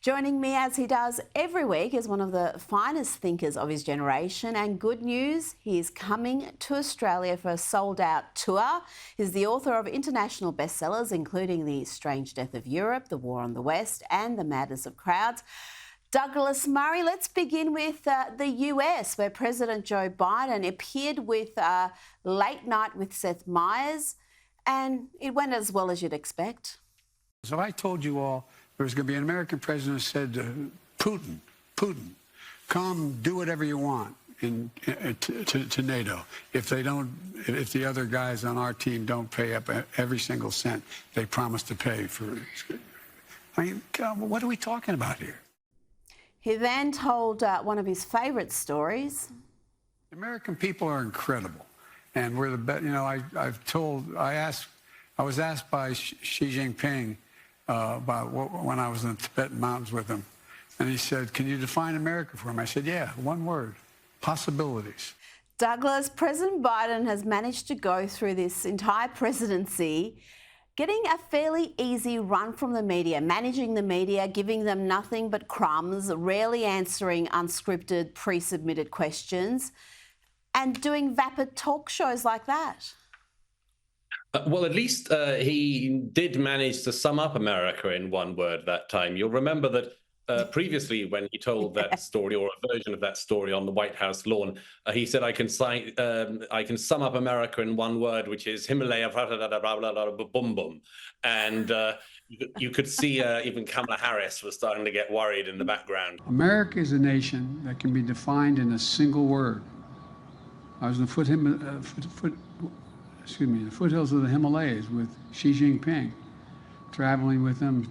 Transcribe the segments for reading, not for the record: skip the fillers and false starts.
Joining me as he does every week is one of the finest thinkers of his generation, and good news, he is coming to Australia for a sold-out tour. He's the author of international bestsellers, including The Strange Death of Europe, The War on the West and The Madness of Crowds. Douglas Murray, let's begin with the US, where President Joe Biden appeared with Late Night with Seth Meyers, and it went as well as you'd expect. So I told you all there was going to be an American president who said to Putin, come do whatever you want to NATO. If the other guys on our team don't pay up every single cent they promised to pay for. I mean, what are we talking about here? He then told one of his favourite stories. American people are incredible, and we're the best. You know, I was asked by Xi Jinping about when I was in the Tibetan mountains with him, and he said, "Can you define America for him?" I said, "Yeah, one word: possibilities." Douglas, President Biden has managed to go through this entire presidency getting a fairly easy run from the media, managing the media, giving them nothing but crumbs, rarely answering unscripted, pre-submitted questions, and doing vapid talk shows like that. Well, at least he did manage to sum up America in one word that time. You'll remember that previously when he told that story, or a version of that story on the White House lawn, he said, I can sum up America in one word, which is Himalaya, boom, boom. And you could see even Kamala Harris was starting to get worried in the background. America is a nation that can be defined in a single word. I was in the the foothills of the Himalayas with Xi Jinping, traveling with him.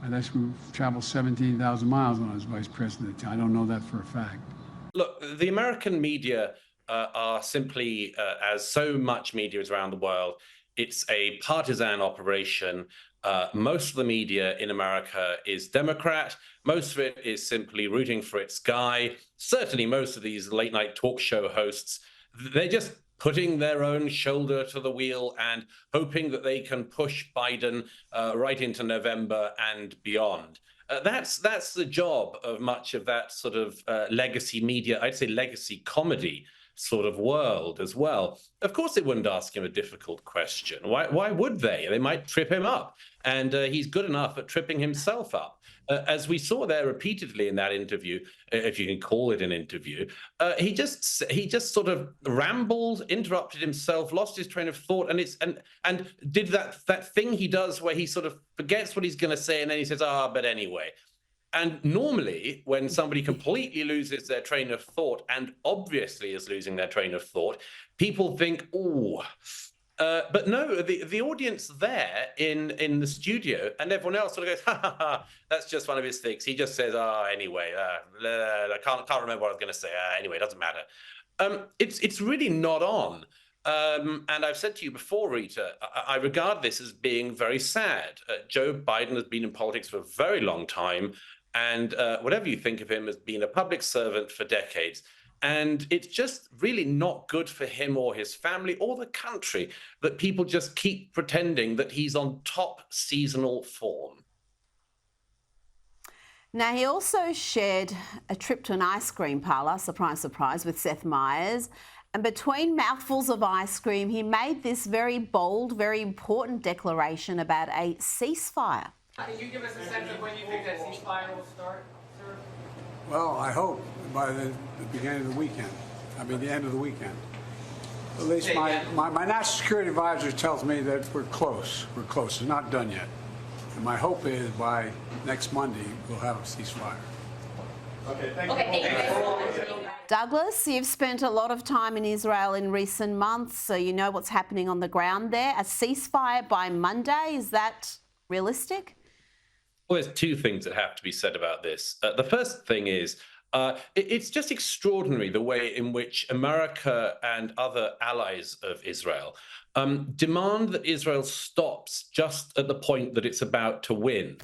I guess we traveled 17,000 miles when I was vice president. I don't know that for a fact. Look, the American media are simply, as so much media is around the world, it's a partisan operation. Most of the media in America is Democrat. Most of it is simply rooting for its guy. Certainly most of these late night talk show hosts, they're just putting their own shoulder to the wheel and hoping that they can push Biden right into November and beyond. That's the job of much of that sort of legacy media, I'd say legacy comedy sort of world as well. Of course they wouldn't ask him a difficult question. Why would they? They might trip him up. And he's good enough at tripping himself up. As we saw there repeatedly in that interview, if you can call it an interview, he just sort of rambled, interrupted himself, lost his train of thought, and did that thing he does where he sort of forgets what he's going to say, and then he says, but anyway. And normally, when somebody completely loses their train of thought, and obviously is losing their train of thought, people think, oh. But no, the audience there in the studio and everyone else sort of goes, ha, that's just one of his things. He just says, anyway, I can't remember what I was going to say. Anyway, it doesn't matter. It's really not on. And I've said to you before, Rita, I regard this as being very sad. Joe Biden has been in politics for a very long time. And whatever you think of him, has been a public servant for decades. And it's just really not good for him or his family or the country that people just keep pretending that he's on top seasonal form. Now, he also shared a trip to an ice cream parlour, surprise, surprise, with Seth Meyers. And between mouthfuls of ice cream, he made this very bold, very important declaration about a ceasefire. Can you give us a sense of when you think that ceasefire will start, sir? Well, I hope by the beginning of the weekend. I mean, the end of the weekend. At least my national security advisor tells me that we're close. We're close. It's not done yet. And my hope is by next Monday, we'll have a ceasefire. Okay, thank you. Douglas, you've spent a lot of time in Israel in recent months, so you know what's happening on the ground there. A ceasefire by Monday, is that realistic? Well, there's two things that have to be said about this. The first thing is, it's just extraordinary the way in which America and other allies of Israel demand that Israel stops just at the point that it's about to win.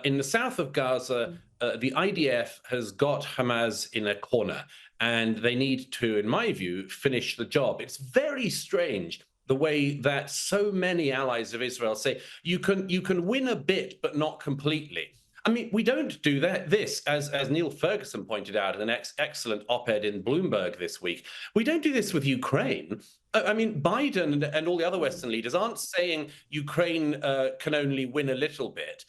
In the south of Gaza, the IDF has got Hamas in a corner, and they need to, in my view, finish the job. It's very strange the way that so many allies of Israel say, you can win a bit, but not completely. I mean, we don't do this, as Neil Ferguson pointed out in an excellent op-ed in Bloomberg this week. We don't do this with Ukraine. I mean, Biden and all the other Western leaders aren't saying Ukraine can only win a little bit.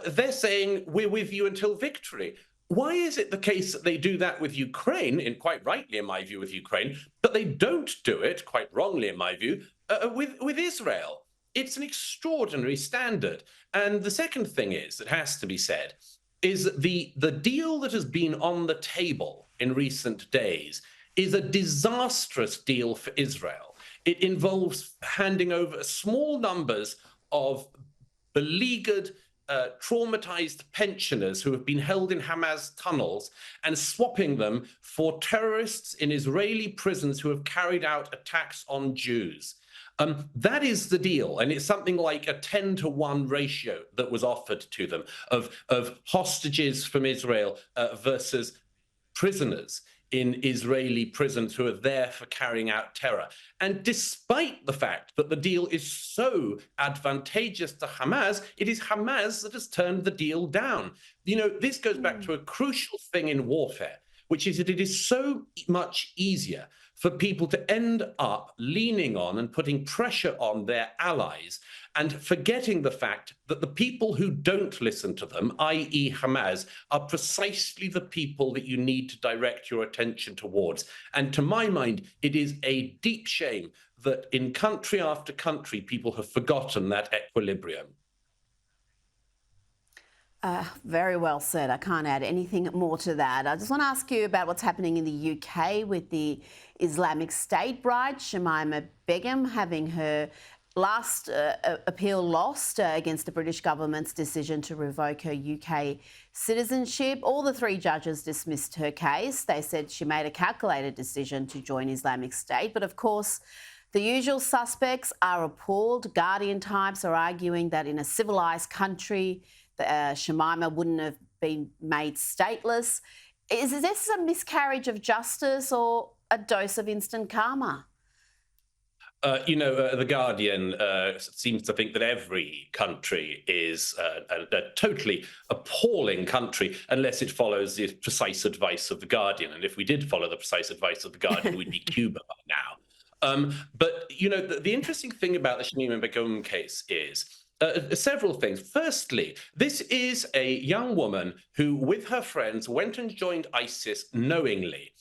They're saying we're with you until victory. Why is it the case that they do that with Ukraine, and quite rightly in my view with Ukraine, but they don't do it, quite wrongly in my view, with Israel? It's an extraordinary standard. And the second thing is, that has to be said, is the deal that has been on the table in recent days is a disastrous deal for Israel. It involves handing over small numbers of beleaguered, traumatized pensioners who have been held in Hamas tunnels and swapping them for terrorists in Israeli prisons who have carried out attacks on Jews. That is the deal, and it's something like a 10-to-1 ratio that was offered to them of hostages from Israel versus prisoners in Israeli prisons who are there for carrying out terror. And despite the fact that the deal is so advantageous to Hamas, it is Hamas that has turned the deal down. You know, this goes back to a crucial thing in warfare, which is that it is so much easier for people to end up leaning on and putting pressure on their allies and forgetting the fact that the people who don't listen to them, i.e. Hamas, are precisely the people that you need to direct your attention towards. And to my mind, it is a deep shame that in country after country, people have forgotten that equilibrium. Very well said. I can't add anything more to that. I just want to ask you about what's happening in the UK with the Islamic State bride, Shamima Begum, having her last appeal lost against the British government's decision to revoke her UK citizenship. All the three judges dismissed her case. They said she made a calculated decision to join Islamic State. But of course, the usual suspects are appalled. Guardian types are arguing that in a civilised country, Shamima wouldn't have been made stateless. Is this a miscarriage of justice or a dose of instant karma? The Guardian seems to think that every country is a totally appalling country unless it follows the precise advice of the Guardian. And if we did follow the precise advice of the Guardian, we'd be Cuba by now. But the interesting thing about the Shamima Begum case is several things. Firstly, this is a young woman who, with her friends, went and joined ISIS knowingly.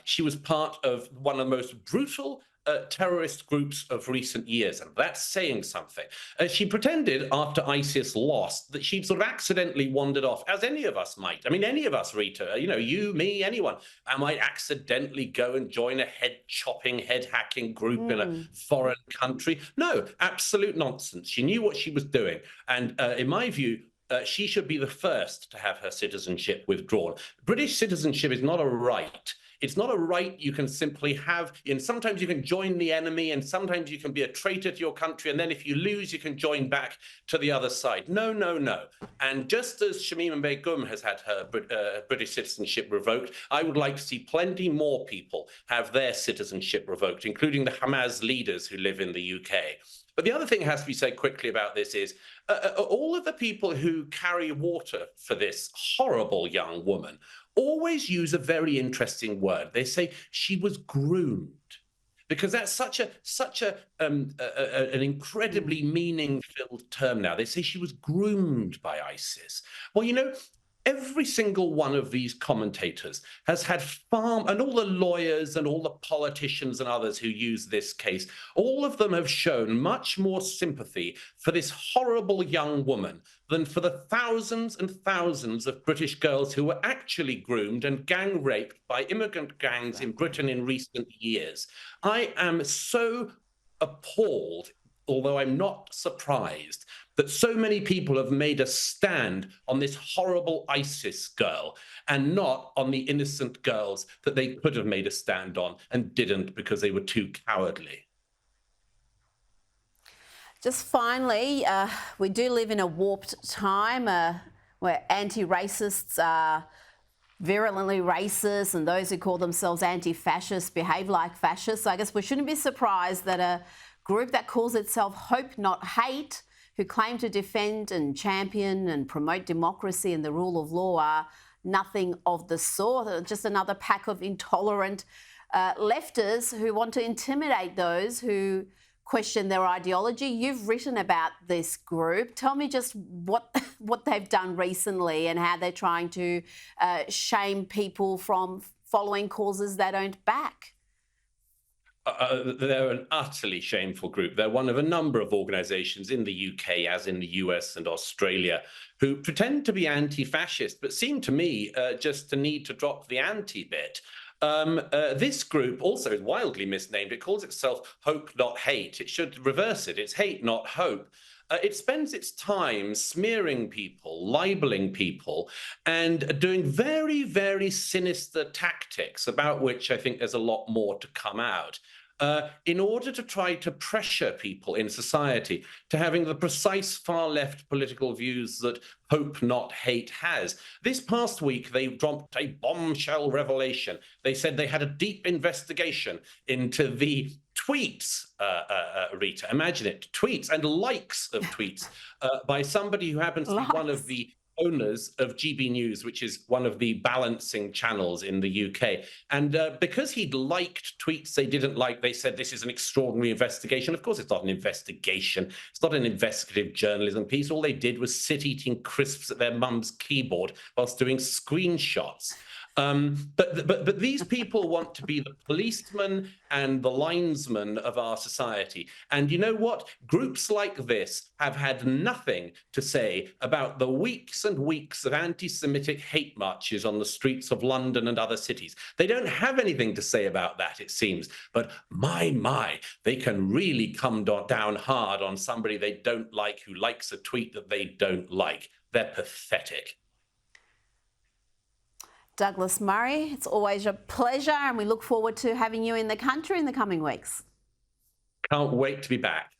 She was part of one of the most brutal terrorist groups of recent years, and that's saying something. She pretended after ISIS lost that she'd sort of accidentally wandered off, as any of us might. I mean, any of us, Rita, you, me, anyone, I might accidentally go and join a head-chopping, head-hacking group in a foreign country. No, absolute nonsense. She knew what she was doing, and in my view, she should be the first to have her citizenship withdrawn. British citizenship is not a right. It's not a right you can simply have. And sometimes you can join the enemy, and sometimes you can be a traitor to your country, and then if you lose, you can join back to the other side. No, no, no. And just as Shamima Begum has had her British citizenship revoked, I would like to see plenty more people have their citizenship revoked, including the Hamas leaders who live in the UK. But the other thing that has to be said quickly about this is all of the people who carry water for this horrible young woman always use a very interesting word. They say she was groomed, because that's such an incredibly meaning-filled term now. They say she was groomed by ISIS. Well, every single one of these commentators has had and all the lawyers and all the politicians and others who use this case, all of them have shown much more sympathy for this horrible young woman than for the thousands and thousands of British girls who were actually groomed and gang raped by immigrant gangs in Britain in recent years. I am so appalled, although I'm not surprised, that so many people have made a stand on this horrible ISIS girl and not on the innocent girls that they could have made a stand on and didn't because they were too cowardly. Just finally, we do live in a warped time where anti-racists are virulently racist, and those who call themselves anti-fascists behave like fascists. I guess we shouldn't be surprised that a group that calls itself Hope Not Hate, who claim to defend and champion and promote democracy and the rule of law are nothing of the sort, just another pack of intolerant lefters who want to intimidate those who question their ideology. You've written about this group. Tell me just what they've done recently and how they're trying to shame people from following causes they don't back. They're an utterly shameful group. They're one of a number of organisations in the UK, as in the US and Australia, who pretend to be anti-fascist, but seem to me just to need to drop the anti bit. This group also is wildly misnamed. It calls itself Hope Not Hate. It should reverse it. It's hate, not hope. It spends its time smearing people, libeling people, and doing very, very sinister tactics, about which I think there's a lot more to come out, in order to try to pressure people in society to having the precise far-left political views that Hope Not Hate has. This past week, they dropped a bombshell revelation. They said they had a deep investigation into the tweets, Rita, imagine it, tweets and likes of tweets by somebody who happens to be one of the owners of GB News, which is one of the balancing channels in the UK. And because he'd liked tweets they didn't like, they said this is an extraordinary investigation. Of course, it's not an investigation. It's not an investigative journalism piece. All they did was sit eating crisps at their mum's keyboard whilst doing screenshots. But these people want to be the policemen and the linesmen of our society. And you know what? Groups like this have had nothing to say about the weeks and weeks of anti-Semitic hate marches on the streets of London and other cities. They don't have anything to say about that, it seems. But my, they can really come down hard on somebody they don't like who likes a tweet that they don't like. They're pathetic. Douglas Murray, it's always a pleasure, and we look forward to having you in the country in the coming weeks. Can't wait to be back.